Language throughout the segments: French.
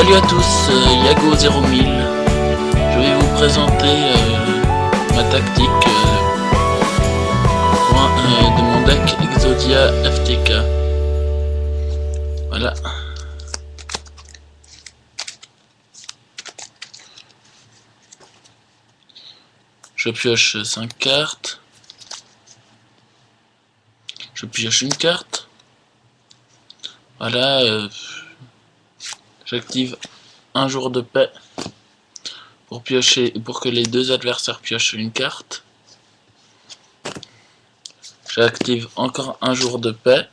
Salut à tous, Yago 01000. Je vais vous présenter ma tactique de mon deck Exodia FTK. Voilà. Je pioche 5 cartes. Je pioche une carte. Voilà. J'active un jour de paix pour que les deux adversaires piochent une carte. J'active encore un jour de paix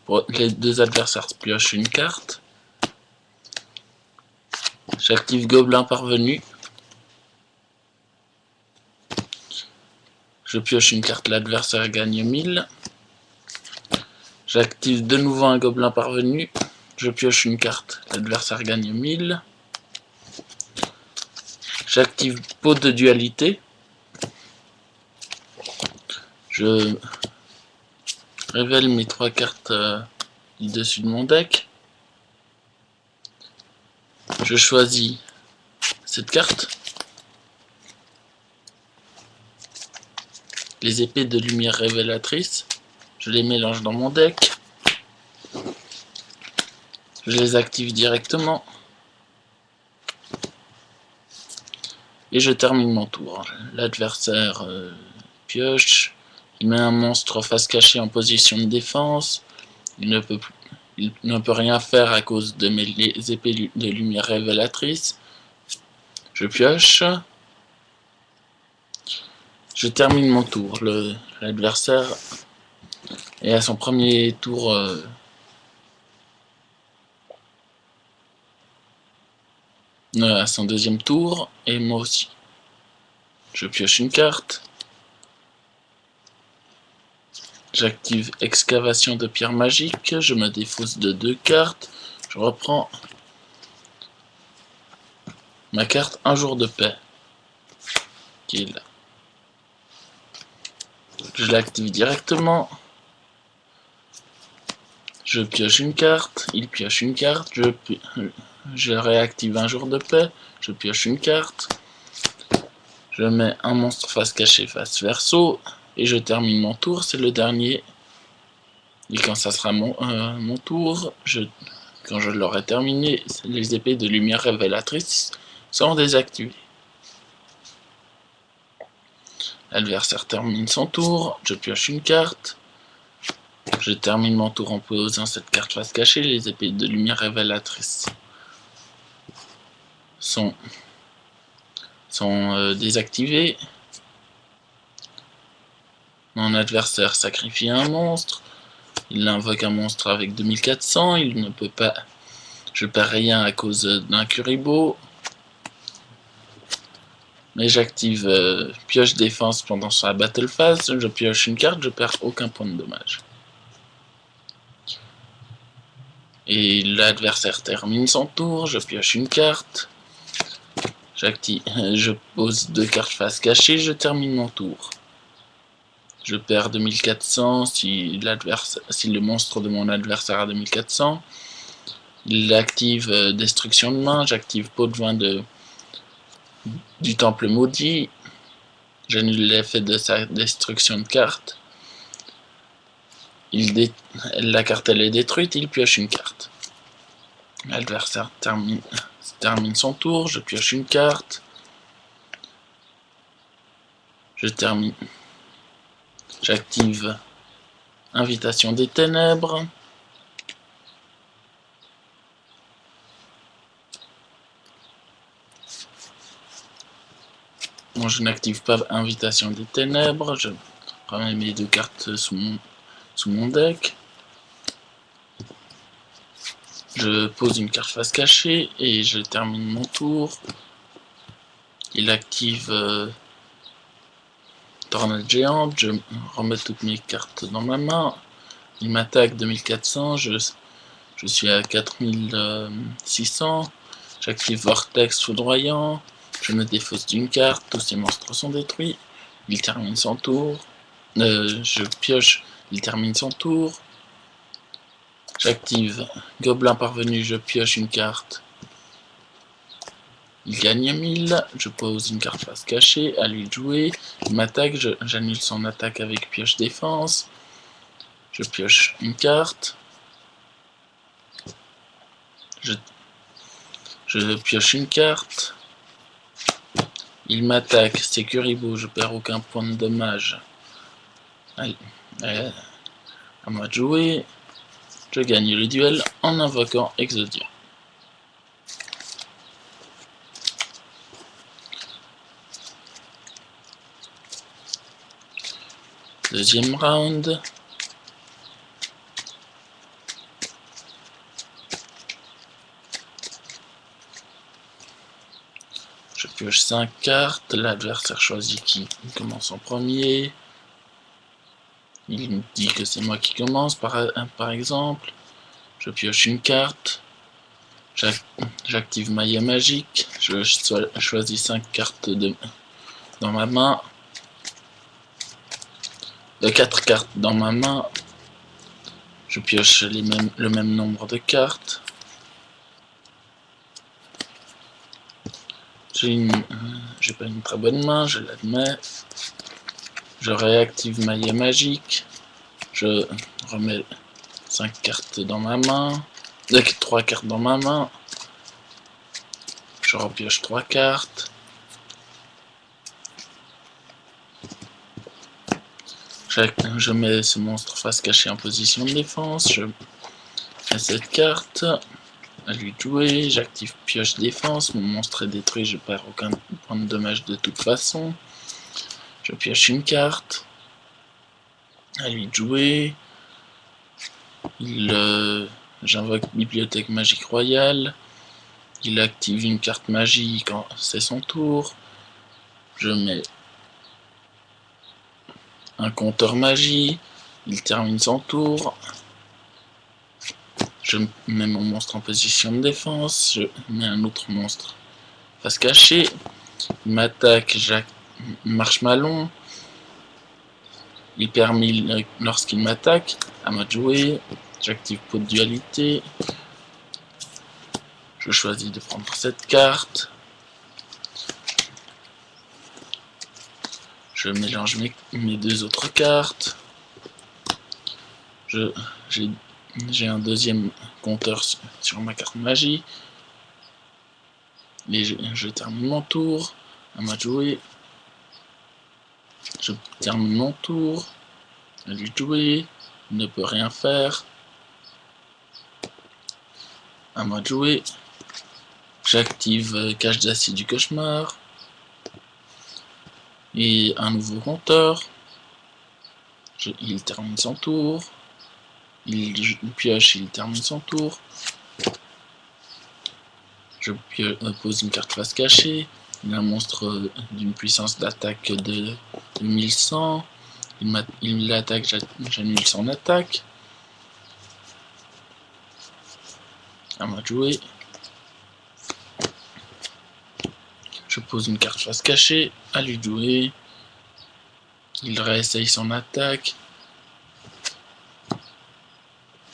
pour que les deux adversaires piochent une carte. J'active Gobelin Parvenu. Je pioche une carte, l'adversaire gagne 1000. J'active de nouveau un Gobelin Parvenu. Je pioche une carte, l'adversaire gagne 1000. J'active Pot de dualité. Je révèle mes 3 cartes du dessus de mon deck. Je choisis cette carte. Les épées de lumière révélatrice. Je les mélange dans mon deck. Je les active directement. Et je termine mon tour. L'adversaire pioche. Il met un monstre face cachée en position de défense. Il ne peut rien faire à cause de mes épées de lumière révélatrice. Je pioche. Je termine mon tour. L'adversaire est à son premier tour. À son deuxième tour, et moi aussi. Je pioche une carte. J'active Excavation de pierre magique. Je me défausse de 2 cartes. Je reprends ma carte un jour de paix, qui est là. Je l'active directement. Je pioche une carte. Il pioche une carte. Je réactive un jour de paix. Je pioche une carte. Je mets un monstre face cachée, face verso. Et je termine mon tour. C'est le dernier. Et quand ça sera mon tour, quand je l'aurai terminé, les épées de lumière révélatrice sont désactivées. L'adversaire termine son tour. Je pioche une carte. Je termine mon tour en posant cette carte face cachée. Les épées de lumière révélatrice sont désactivées. Mon adversaire sacrifie un monstre. Il invoque un monstre avec 2400. Il ne peut pas. Je perds rien à cause d'un Kuriboh. Mais j'active pioche défense pendant sa battle phase. Je pioche une carte. Je perds aucun point de dommage. Et l'adversaire termine son tour. Je pioche une carte. Je pose 2 cartes face cachée. Je termine mon tour. Je perds 2400 si le monstre de mon adversaire a 2400. Il active destruction de main. J'active pot de joint du temple maudit. J'annule l'effet de sa destruction de carte. La carte elle est détruite. Il pioche une carte. L'adversaire termine son tour. Je pioche une carte. Je termine. J'active Invitation des ténèbres. Bon, je n'active pas Invitation des ténèbres. Je remets mes 2 cartes sous mon deck. Je pose une carte face cachée et je termine mon tour. Il active Tornade géante. Je remets toutes mes cartes dans ma main. Il m'attaque 2400. Je suis à 4600. J'active Vortex foudroyant. Je me défausse d'une carte. Tous ces monstres sont détruits. Il termine son tour. Je pioche. Il termine son tour. J'active Gobelin Parvenu. Je pioche une carte. Il gagne 1000, je pose une carte face cachée, à lui de jouer. Il m'attaque, j'annule son attaque avec pioche défense. Je pioche une carte. Je pioche une carte. Il m'attaque, c'est Kuribo, je perds aucun point de dommage. Allez, à moi de jouer. Je gagne le duel en invoquant Exodia. Deuxième round. Je pioche 5 cartes, l'adversaire choisit qui commence en premier. Il me dit que c'est moi qui commence par exemple. Je pioche une carte. J'active Maillet Magique. Je choisis 5 cartes dans ma main. 4 cartes dans ma main. Je pioche le même nombre de cartes. J'ai pas une très bonne main, je l'admets. Je réactive Maillet Magique. Je remets 5 cartes dans ma main. 3 cartes dans ma main. Je repioche 3 cartes. Je mets ce monstre face cachée en position de défense. Je mets cette carte. À lui de jouer. J'active pioche défense. Mon monstre est détruit. Je perds aucun point de dommage de toute façon. Je pioche une carte. À lui de jouer. J'invoque Bibliothèque Magique Royale. Il active une carte magique quand c'est son tour. Je mets un compteur magie. Il termine son tour. Je mets mon monstre en position de défense. Je mets un autre monstre face cachée. Il m'attaque. Marshmallow. Il perd 1000 lorsqu'il m'attaque. À moi de jouer. J'active pot de dualité. Je choisis de prendre cette carte. Je mélange mes deux autres cartes. J'ai un deuxième compteur sur ma carte magie. Et je termine mon tour. À moi de jouer. Je termine mon tour. À lui de jouer. Il ne peut rien faire. À moi de jouer. J'active Cache d'acier du cauchemar. Et un nouveau compteur. Il termine son tour. Il pioche, il termine son tour. Je pose une carte face cachée. Il a un monstre d'une puissance d'attaque de 1100. Il l'attaque, j'annule son attaque. À moi de jouer. Je pose une carte face cachée. À lui de jouer. Il réessaye son attaque.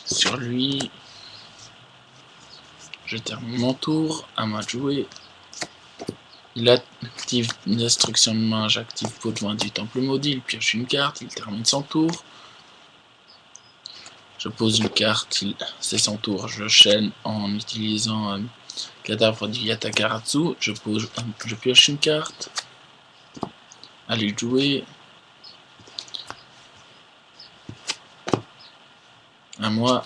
Sur lui. Je termine mon tour. À moi de jouer. Il active une destruction de main. J'active pot de vin du temple maudit. Il pioche une carte. Il termine son tour. Je pose une carte. C'est son tour. Je chaîne en utilisant cadavre du Yatakaratsu. Je pioche une carte. À lui de jouer. À moi.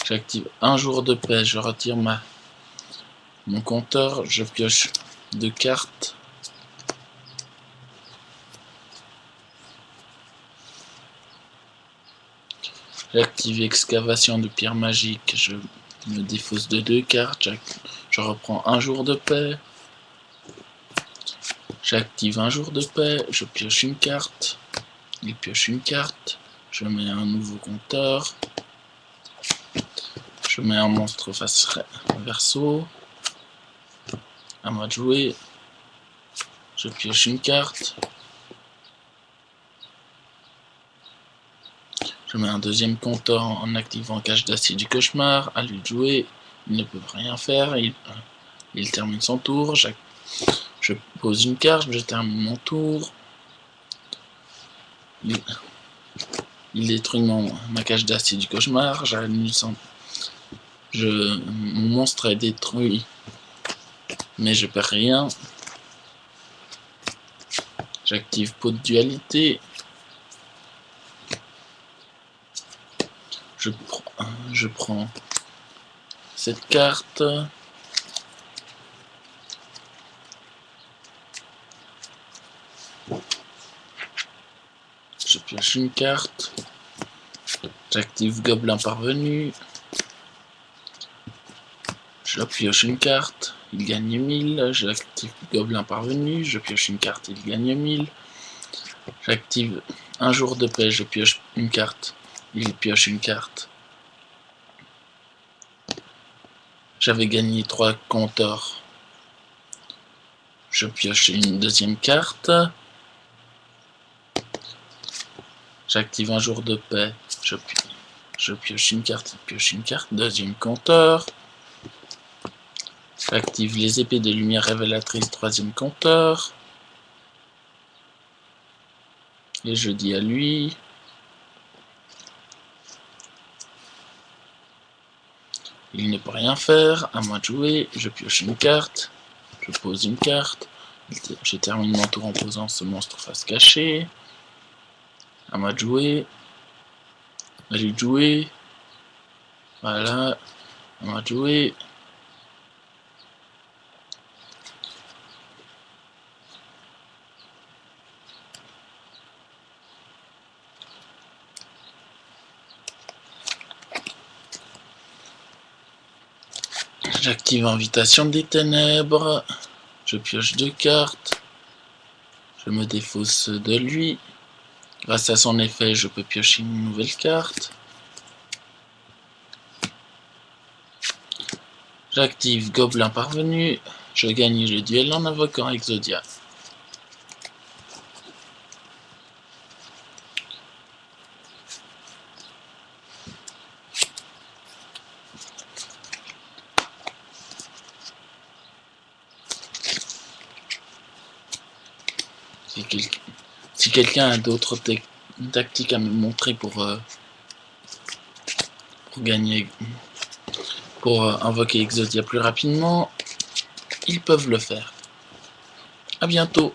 J'active un jour de paix. Je retire mon compteur. Je pioche 2 cartes. J'active excavation de pierre magique. Je me défausse de 2 cartes. Je reprends un jour de paix. J'active un jour de paix. Je pioche une carte. Il pioche une carte. Je mets un nouveau compteur. Je mets un monstre face verso. À moi de jouer. Je pioche une carte. Je mets un deuxième compteur en activant Cache d'acier du cauchemar. À lui de jouer. Il ne peut rien faire. Il termine son tour. Je pose une carte, je termine mon tour. Il détruit ma cage d'acier du cauchemar. J'annule son... Mon monstre est détruit, mais je perds rien. J'active pot de dualité. Je prends cette carte. Je pioche une carte. J'active Gobelin Parvenu. Je pioche une carte. Il gagne 1000. J'active Gobelin Parvenu. Je pioche une carte. Il gagne 1000. J'active un jour de paix. Je pioche une carte. Il pioche une carte. J'avais gagné 3 compteurs. Je pioche une deuxième carte. J'active un jour de paix. Je pioche une carte, il pioche une carte. Deuxième compteur. J'active les épées de lumière révélatrice. Troisième compteur. Et je dis à lui... Il ne peut rien faire. À moi de jouer. Je pioche une carte. Je pose une carte. Je termine mon tour en posant ce monstre face cachée. À moi de jouer. À lui de jouer. Voilà. À moi de jouer. J'active Invitation des Ténèbres. Je pioche 2 cartes. Je me défausse de lui. Grâce à son effet, je peux piocher une nouvelle carte. J'active Gobelin Parvenu. Je gagne le duel en invoquant Exodia. Si quelqu'un a d'autres tactiques à me montrer pour gagner, pour invoquer Exodia plus rapidement, ils peuvent le faire. À bientôt.